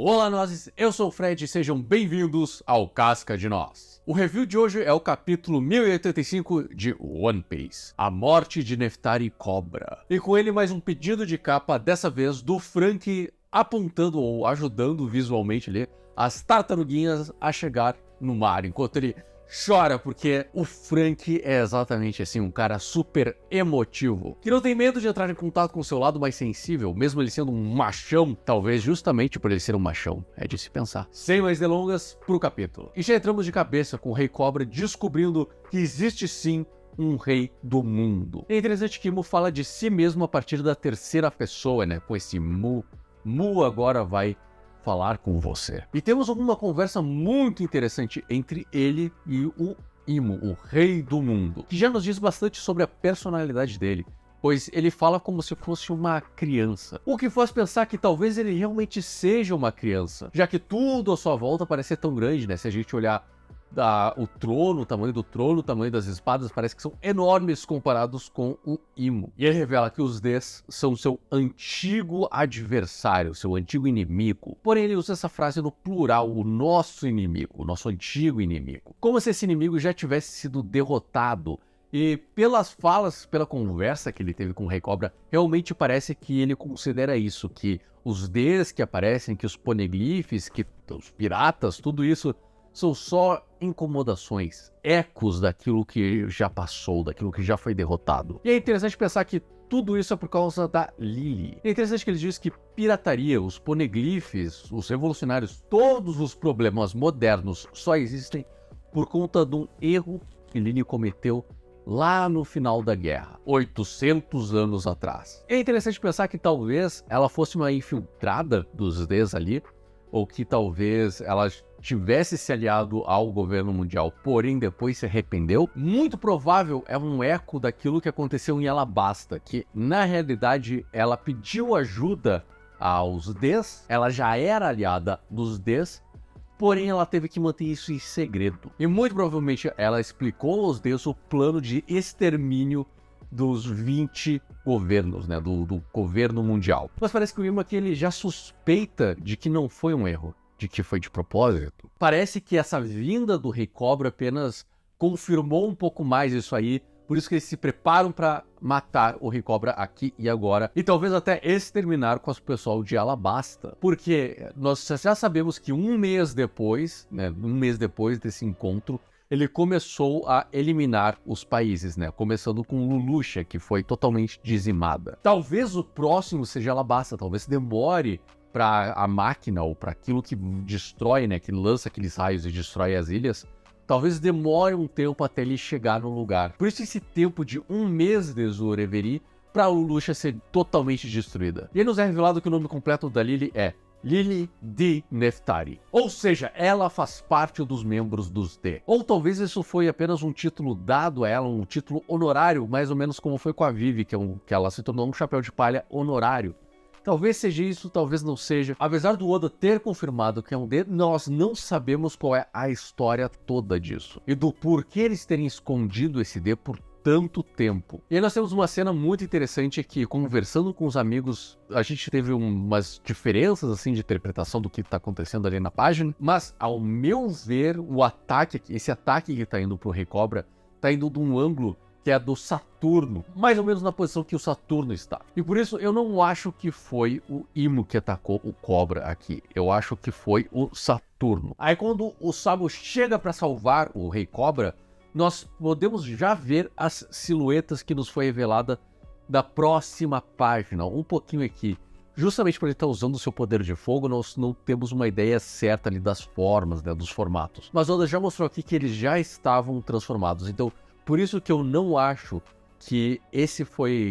Olá, nozes! Eu sou o Fred e sejam bem-vindos ao Casca de Nós. O review de hoje é o capítulo 1085 de One Piece, A Morte de Neftari Cobra. E com ele mais um pedido de capa, dessa vez do Frank apontando ou ajudando visualmente ali as tartaruguinhas a chegar no mar, enquanto ele chora, porque o Frank é exatamente assim, um cara super emotivo, que não tem medo de entrar em contato com o seu lado mais sensível, mesmo ele sendo um machão, talvez justamente por ele ser um machão, é de se pensar. Sem mais delongas, pro capítulo. E já entramos de cabeça com o Rei Cobra descobrindo que existe sim um rei do mundo. É interessante que Mu fala de si mesmo a partir da terceira pessoa, né, com esse Mu. Mu agora vai falar com você. E temos uma conversa muito interessante entre ele e o Imo, o rei do mundo, que já nos diz bastante sobre a personalidade dele, pois ele fala como se fosse uma criança. O que faz pensar que talvez ele realmente seja uma criança, já que tudo à sua volta parece ser tão grande, né? Se a gente olhar o trono, o tamanho do trono, o tamanho das espadas, parece que são enormes comparados com o Imo. E ele revela que os Dês são seu antigo adversário, seu antigo inimigo. Porém, ele usa essa frase no plural, o nosso inimigo, o nosso antigo inimigo. Como se esse inimigo já tivesse sido derrotado. E pelas falas, pela conversa que ele teve com o Rei Cobra, realmente parece que ele considera isso, que os Dês que aparecem, que os Poneglyphs, que os piratas, tudo isso são só incomodações, ecos daquilo que já passou, daquilo que já foi derrotado. E é interessante pensar que tudo isso é por causa da Lily. É interessante que ele diz que pirataria, os poneglyphs, os revolucionários, todos os problemas modernos só existem por conta de um erro que Lily cometeu lá no final da guerra, 800 anos atrás. É interessante pensar que talvez ela fosse uma infiltrada dos Dês ali, ou que talvez ela tivesse se aliado ao governo mundial, porém depois se arrependeu. Muito provável é um eco daquilo que aconteceu em Alabasta, que na realidade ela pediu ajuda aos Dês, ela já era aliada dos Dês, porém ela teve que manter isso em segredo. E muito provavelmente ela explicou aos Dês o plano de extermínio dos 20 governos, né, do governo mundial. Mas parece que o Imo aqui ele já suspeita de que não foi um erro, de que foi de propósito. Parece que essa vinda do Rei Cobra apenas confirmou um pouco mais isso aí, por isso que eles se preparam para matar o Rei Cobra aqui e agora, e talvez até exterminar com o pessoal de Alabasta. Porque nós já sabemos que um mês depois desse encontro, ele começou a eliminar os países, né? Começando com Lulusha, que foi totalmente dizimada. Talvez o próximo seja Alabasta, talvez demore para a máquina ou para aquilo que destrói, né? Que lança aqueles raios e destrói as ilhas. Talvez demore um tempo até ele chegar no lugar. Por isso esse tempo de um mês de Zorevery para Lulusha ser totalmente destruída. E aí nos é revelado que o nome completo da Lily é Lily de Neftari. Ou seja, ela faz parte dos membros dos Dê. Ou talvez isso foi apenas um título dado a ela, um título honorário, mais ou menos como foi com a Vivi, que ela se tornou um chapéu de palha honorário. Talvez seja isso, talvez não seja. Apesar do Oda ter confirmado que é um Dê, nós não sabemos qual é a história toda disso. E do porquê eles terem escondido esse Dê por tanto tempo. E aí nós temos uma cena muito interessante que, conversando com os amigos, a gente teve umas diferenças assim de interpretação do que tá acontecendo ali na página, mas ao meu ver, esse ataque que tá indo pro Rei Cobra, tá indo de um ângulo que é do Saturno, mais ou menos na posição que o Saturno está. E por isso eu não acho que foi o Imo que atacou o Cobra aqui, eu acho que foi o Saturno. Aí quando o Sabo chega para salvar o Rei Cobra, nós podemos já ver as silhuetas que nos foi revelada da próxima página, um pouquinho aqui. Justamente por ele estar usando o seu poder de fogo, nós não temos uma ideia certa ali das formas, né, dos formatos. Mas Oda já mostrou aqui que eles já estavam transformados, então por isso que eu não acho que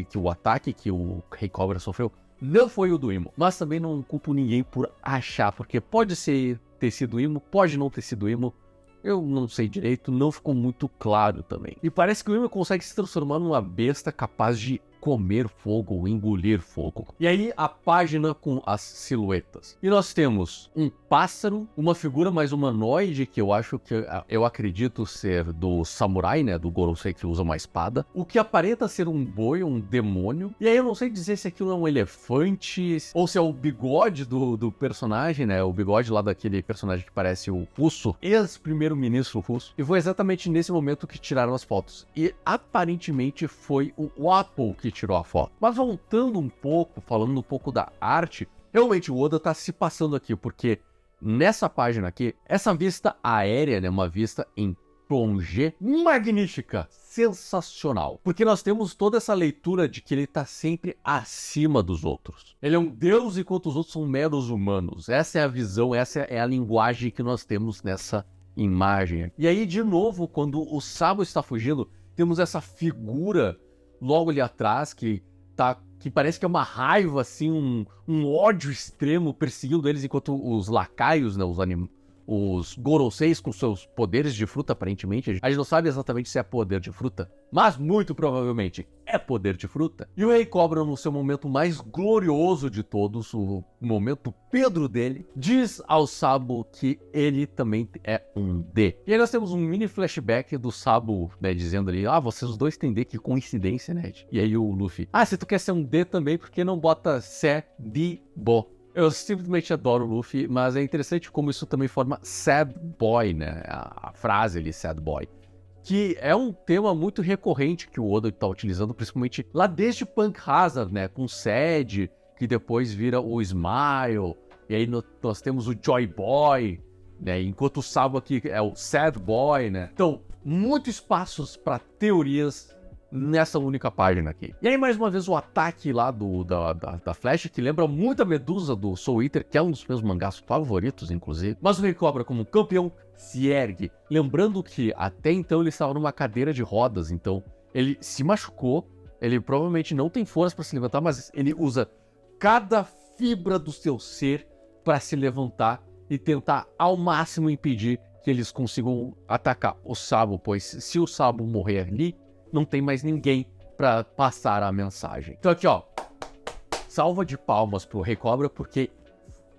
que o ataque que o Rei Cobra sofreu não foi o do Imo. Mas também não culpo ninguém por achar, porque pode ter sido o Imo, pode não ter sido o Imo. Eu não sei direito, não ficou muito claro também. E parece que o Imo consegue se transformar numa besta capaz de comer fogo ou engolir fogo. E aí a página com as silhuetas. E nós temos um pássaro, uma figura mais humanoide, que eu acredito ser do samurai, né, do Gorosei, que usa uma espada, o que aparenta ser um boi, um demônio. E aí eu não sei dizer se aquilo é um elefante, ou se é o bigode do personagem, né, o bigode lá daquele personagem que parece o russo, ex-primeiro-ministro russo. E foi exatamente nesse momento que tiraram as fotos. E aparentemente foi o Apple que tirou a foto. Mas voltando um pouco, falando um pouco da arte, realmente o Oda tá se passando aqui, porque nessa página aqui, essa vista aérea, né, uma vista em plongé magnífica, sensacional. Porque nós temos toda essa leitura de que ele tá sempre acima dos outros. Ele é um deus enquanto os outros são meros humanos. Essa é a visão, essa é a linguagem que nós temos nessa imagem. E aí, de novo, quando o Sabo está fugindo, temos essa figura logo ali atrás que parece que é uma raiva, assim, um ódio extremo perseguindo eles, enquanto os lacaios, né, os Goroseis com seus poderes de fruta, aparentemente. A gente não sabe exatamente se é poder de fruta, mas muito provavelmente é poder de fruta. E o Rei Cobra, no seu momento mais glorioso de todos, o momento Pedro dele, diz ao Sabo que ele também é um D. E aí nós temos um mini flashback do Sabo, né, dizendo ali, vocês dois têm D, que coincidência, né? E aí o Luffy, se tu quer ser um D também, por que não bota Sé de Bo? Eu simplesmente adoro o Luffy, mas é interessante como isso também forma Sad Boy, né? A frase ali, Sad Boy. Que é um tema muito recorrente que o Oda está utilizando, principalmente lá desde Punk Hazard, né? Com Sad, que depois vira o Smile. E aí nós temos o Joy Boy, né? Enquanto o Sabo aqui é o Sad Boy, né? Então, muitos espaços para teorias nessa única página aqui. E aí, mais uma vez, o ataque lá da Flash, que lembra muito a Medusa do Soul Eater, que é um dos meus mangás favoritos, inclusive. Mas o Rei Cobra, como campeão, se ergue. Lembrando que, até então, ele estava numa cadeira de rodas, então ele se machucou, ele provavelmente não tem força para se levantar, mas ele usa cada fibra do seu ser para se levantar e tentar, ao máximo, impedir que eles consigam atacar o Sabo, pois se o Sabo morrer ali, não tem mais ninguém pra passar a mensagem. Então aqui, ó, salva de palmas pro Rei Cobra, porque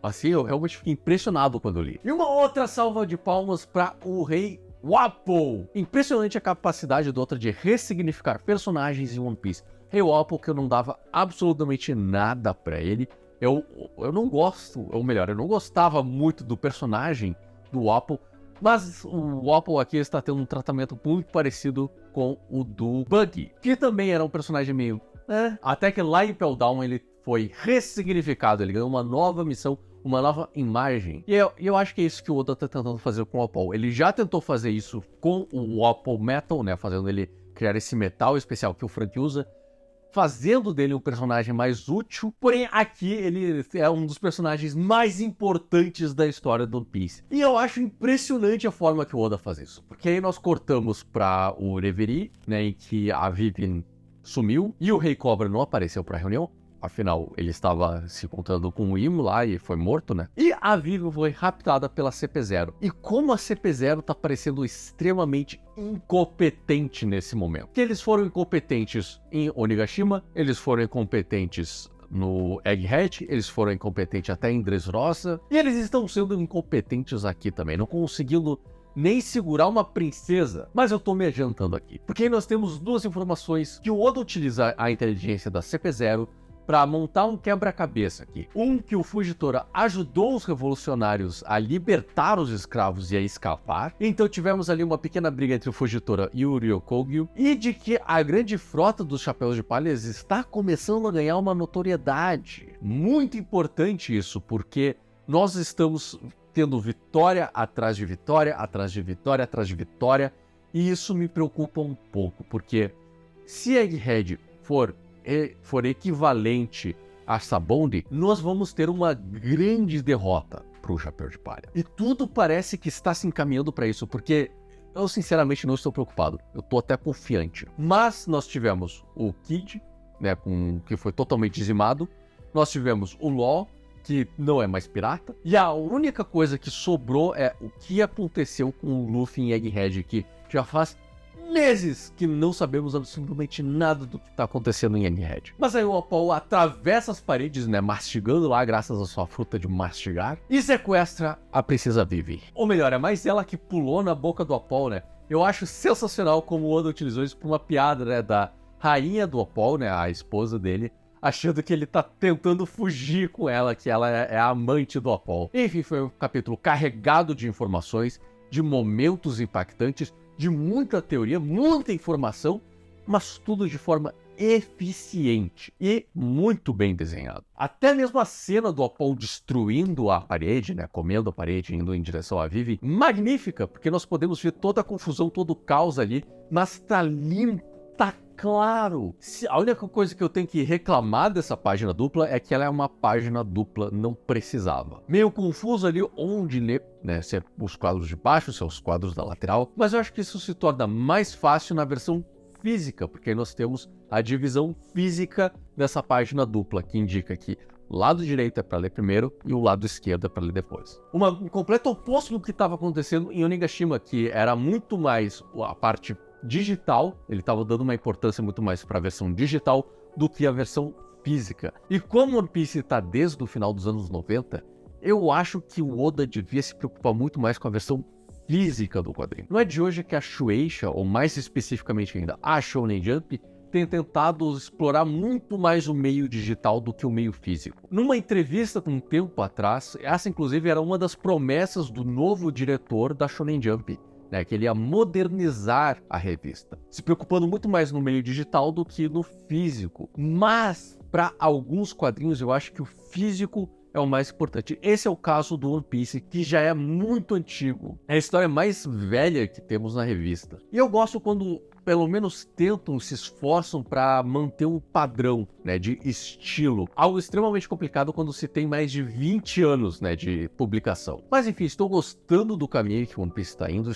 assim, eu realmente fiquei impressionado quando li. E uma outra salva de palmas pra o Rei Wapol. Impressionante a capacidade do Oda de ressignificar personagens em One Piece. Rei Wapol, que eu não dava absolutamente nada pra ele. Eu não gosto, ou melhor, eu não gostava muito do personagem do Wapol, mas o Wapol aqui está tendo um tratamento muito parecido com o do Buggy, que também era um personagem meio... Até que lá em Impel Down ele foi ressignificado, ele ganhou uma nova missão, uma nova imagem. E eu acho que é isso que o Oda está tentando fazer com o Wapol. Ele já tentou fazer isso com o Wapol Metal, né, fazendo ele criar esse metal especial que o Frank usa, fazendo dele um personagem mais útil, porém aqui ele é um dos personagens mais importantes da história do One Piece. E eu acho impressionante a forma que o Oda faz isso, porque aí nós cortamos para o Reverie, né, em que a Vivian sumiu e o Rei Cobra não apareceu para a reunião. Afinal, ele estava se encontrando com o Imo lá e foi morto, né? E a Vivian foi raptada pela CP0. E como a CP0 tá parecendo extremamente incompetente nesse momento. Porque eles foram incompetentes em Onigashima, eles foram incompetentes no Egghead, eles foram incompetentes até em Dressrosa, e eles estão sendo incompetentes aqui também, não conseguindo nem segurar uma princesa. Mas eu tô me adiantando aqui, porque aí nós temos duas informações que o Oda utiliza a inteligência da CP0 para montar um quebra-cabeça aqui. Que o Fujitora ajudou os revolucionários a libertar os escravos e a escapar. Então tivemos ali uma pequena briga entre o Fujitora e o Ryokogyu. E de que a grande frota dos Chapéus de Palha está começando a ganhar uma notoriedade. Muito importante isso, porque nós estamos tendo vitória atrás de vitória, atrás de vitória, atrás de vitória. E isso me preocupa um pouco, porque se Egghead for equivalente a Sabaody, nós vamos ter uma grande derrota para o Chapéu de Palha. E tudo parece que está se encaminhando para isso, porque eu sinceramente não estou preocupado. Eu estou até confiante. Mas nós tivemos o Kid, né, que foi totalmente dizimado. Nós tivemos o Law, que não é mais pirata. E a única coisa que sobrou é o que aconteceu com o Luffy em Egghead, que já faz meses que não sabemos absolutamente nada do que tá acontecendo em Egghead. Mas aí o Apol atravessa as paredes, né, mastigando lá graças à sua fruta de mastigar, e sequestra a princesa Vivi. Ou melhor, é mais ela que pulou na boca do Apol, né? Eu acho sensacional como o Oda utilizou isso pra uma piada, né, da rainha do Apol, né, a esposa dele, achando que ele tá tentando fugir com ela, que ela é a amante do Apol. Enfim, foi um capítulo carregado de informações, de momentos impactantes, de muita teoria, muita informação, mas tudo de forma eficiente e muito bem desenhado. Até mesmo a cena do Apol destruindo a parede, né, comendo a parede, indo em direção a Vivi, magnífica, porque nós podemos ver toda a confusão, todo o caos ali, mas tá limpo, tá claro. A única coisa que eu tenho que reclamar dessa página dupla é que ela é uma página dupla, não precisava. Meio confuso ali onde ler, né, se é os quadros de baixo, se é os quadros da lateral, mas eu acho que isso se torna mais fácil na versão física, porque aí nós temos a divisão física dessa página dupla, que indica que o lado direito é para ler primeiro e o lado esquerdo é para ler depois. Um completo oposto do que estava acontecendo em Onigashima, que era muito mais a parte digital, ele estava dando uma importância muito mais para a versão digital do que a versão física. E como One Piece está desde o final dos anos 90, eu acho que o Oda devia se preocupar muito mais com a versão física do quadrinho. Não é de hoje que a Shueisha, ou mais especificamente ainda a Shonen Jump, tem tentado explorar muito mais o meio digital do que o meio físico. Numa entrevista um tempo atrás, essa inclusive era uma das promessas do novo diretor da Shonen Jump, né, que ele ia modernizar a revista, se preocupando muito mais no meio digital do que no físico. Mas, para alguns quadrinhos, eu acho que o físico é o mais importante. Esse é o caso do One Piece, que já é muito antigo. É a história mais velha que temos na revista. E eu gosto quando, pelo menos, tentam, se esforçam para manter um padrão, né, de estilo. Algo extremamente complicado quando se tem mais de 20 anos, né, de publicação. Mas enfim, estou gostando do caminho que o One Piece está indo.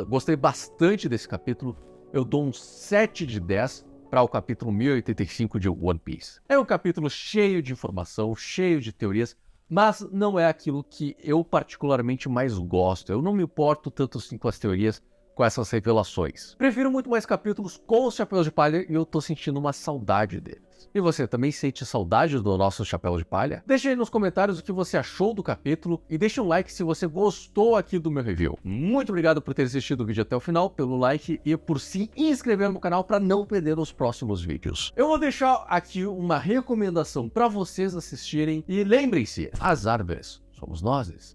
Gostei bastante desse capítulo. Eu dou um 7 de 10 para o capítulo 1085 de One Piece. É um capítulo cheio de informação, cheio de teorias, mas não é aquilo que eu particularmente mais gosto. Eu não me importo tanto assim com as teorias, com essas revelações. Prefiro muito mais capítulos com os Chapéus de Palha e eu tô sentindo uma saudade deles. E você também sente saudade do nosso Chapéu de Palha? Deixa aí nos comentários o que você achou do capítulo e deixa um like se você gostou aqui do meu review. Muito obrigado por ter assistido o vídeo até o final, pelo like e por se inscrever no canal para não perder os próximos vídeos. Eu vou deixar aqui uma recomendação para vocês assistirem e lembrem-se, as árvores somos nós.